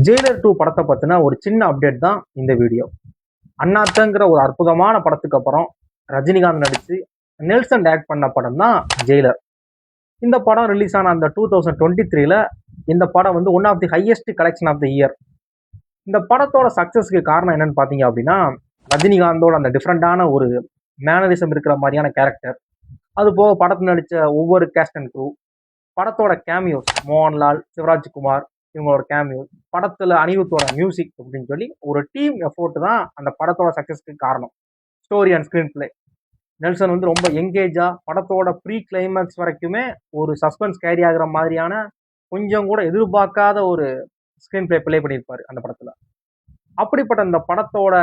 Jailer 2 படத்தை பத்தின ஒரு சின்ன அப்டேட் தான் இந்த வீடியோ. அண்ணாத்தங்கிற ஒரு அற்புதமான படத்துக்கு அப்புறம் ரஜினிகாந்த் நடிச்சு நெல்சன் டைரக்ட் பண்ண படம் தான் ஜெயிலர். இந்த படம் ரிலீஸ் ஆன அந்த 2023ல இந்த படம் வந்து one of the highest collection of the year. இந்த படத்தோட சக்சஸ்க்கு காரணம் என்னன்னு பாத்தீங்க அப்படின்னா, ரஜினிகாந்தோட அந்த டிஃப்ரெண்டான ஒரு மேனரிசம் இருக்கிற மாதிரியான கேரக்டர், அது போக படத்தில் நடிச்ச ஒவ்வொரு கேஸ்ட் அண்ட் க்ரூ, படத்தோட கேமியோஸ், மோகன்லால், சிவராஜ்குமார் இவங்களோட கேமியோஸ், படத்துல அனிருத்தோட மியூசிக் அப்படின்னு சொல்லி ஒரு டீம் எஃபோர்ட் தான் அந்த படத்தோட சக்சஸ்க்கு காரணம். Story and screen play, Nelson வந்து ரொம்ப எங்கேஜா படத்தோட ப்ரீ கிளைமேக்ஸ் வரைக்குமே ஒரு சஸ்பென்ஸ் கேரி ஆகுற மாதிரியான கொஞ்சம் கூட எதிர்பார்க்காத ஒரு ஸ்கிரீன் பிளே பண்ணியிருப்பாரு அந்த படத்துல. அப்படிப்பட்ட அந்த படத்தோட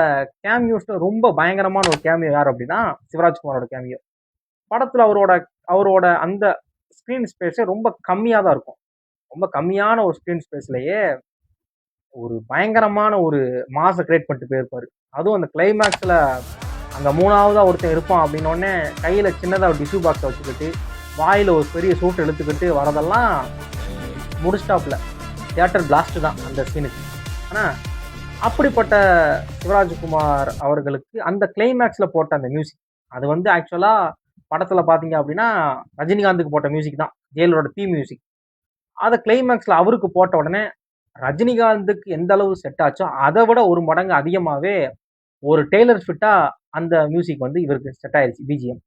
கேமியோஸ்ல ரொம்ப பயங்கரமான ஒரு கேமியோ யார் அப்படின்னா சிவராஜ்குமாரோட கேமியோ. படத்துல அவரோட அந்த ஸ்கிரீன் ஸ்பேஸே ரொம்ப கம்மியா தான் இருக்கும். ரொம்ப கம்மியான ஒரு ஸ்கிரீன் ஸ்பேஸ்லயே ஒரு பயங்கரமான ஒரு மாசை கிரியேட் பண்ணிட்டு போயிருப்பாரு. அதுவும் அந்த கிளைமேக்ஸ்ல அங்க மூணாவதா ஒருத்தன் இருப்பான் அப்படின்னோடனே கையில சின்னதா ஒரு டிஷ்யூ பாக்ஸை வச்சுக்கிட்டு வாயில ஒரு பெரிய சூட்டை இழுத்துக்கிட்டு வரதெல்லாம் முடிஸ்டாப்ல தியேட்டர் பிளாஸ்ட் தான் அந்த சீனுக்கு. ஆனா அப்படிப்பட்ட சிவராஜ்குமார் அவர்களுக்கு அந்த கிளைமேக்ஸ்ல போட்ட அந்த மியூசிக், அது வந்து ஆக்சுவலா படத்துல பாத்தீங்க அப்படின்னா ரஜினிகாந்துக்கு போட்ட மியூசிக் தான், ஜெயிலரோட தீம் மியூசிக். அதை கிளைமேக்ஸ்ல அவருக்கு போட்ட உடனே ரஜினிகாந்துக்கு எந்த அளவு செட் ஆச்சோ அதை விட ஒரு மடங்கு அதிகமாவே ஒரு டெய்லர் ஃபிட்டா அந்த மியூசிக் வந்து இவருக்கு செட் ஆயிருச்சு, பிஜிஎம்.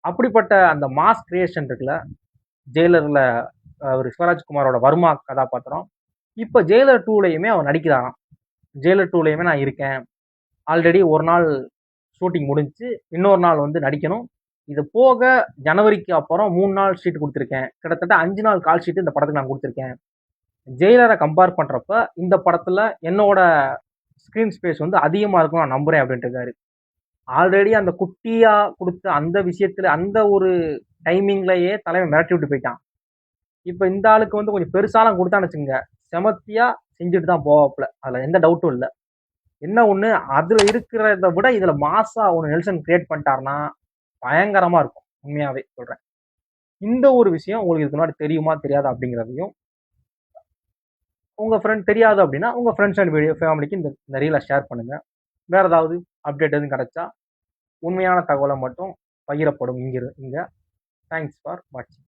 அப்படிப்பட்ட அந்த மாஸ் கிரியேஷன் இருக்குல்ல ஜெயிலர்ல, அவர் சிவராஜ்குமாரோட வர்மா கதாபாத்திரம் இப்ப ஜெயிலர் 2லயுமே அவர் நடிக்கிறாராம். ஜெயிலர் 2லயுமே நான் இருக்கேன், ஆல்ரெடி ஒரு நாள் ஷூட்டிங் முடிஞ்சு, இன்னொரு நாள் வந்து நடிக்கணும், இது போக ஜனவரிக்கு அப்புறம் 3 நாள் ஷீட் கொடுத்துருக்கேன், கிட்டத்தட்ட 5 நாள் கால் ஷீட் இந்த படத்துக்கு நான் கொடுத்துருக்கேன். ஜெயிலரை கம்பேர் பண்றப்ப இந்த படத்துல என்னோட ஸ்கிரீன் ஸ்பேஸ் வந்து அதிகமா இருக்கும் நான் நம்புறேன் அப்படின்ட்டு இருக்காரு. ஆல்ரெடி அந்த குட்டியா கொடுத்த அந்த விஷயத்துல அந்த ஒரு டைமிங்லயே தலைவன் மிரட்டி விட்டு போயிட்டான். இப்ப இந்த ஆளுக்கு வந்து கொஞ்சம் பெருசாலாம் கொடுத்தான்னு வச்சுங்க, செமத்தியா செஞ்சுட்டு தான் போவாப்புல, அதுல எந்த டவுட்டும் இல்லை. என்ன ஒண்ணு, அதுல இருக்கிறத விட இதுல மாசா ஒன்று நெல்சன் கிரியேட் பண்ணிட்டாருன்னா பயங்கரமா இருக்கும். உண்மையாவே சொல்றேன். இந்த ஒரு விஷயம் உங்களுக்கு இதுக்கு முன்னாடி தெரியுமா தெரியாதா அப்படிங்கிறதையும், உங்க ஃப்ரெண்ட் தெரியாது அப்படின்னா உங்க ஃப்ரெண்ட்ஸ் அண்ட் வீடியோ ஃபேமிலிக்கு இந்த ரீலை ஷேர் பண்ணுங்க. வேற ஏதாவது அப்டேட் எதுவும் கிடைச்சா உண்மையான தகவலை மட்டும் பகிரப்படும் இங்க. தேங்க்ஸ் ஃபார் வாட்சிங்.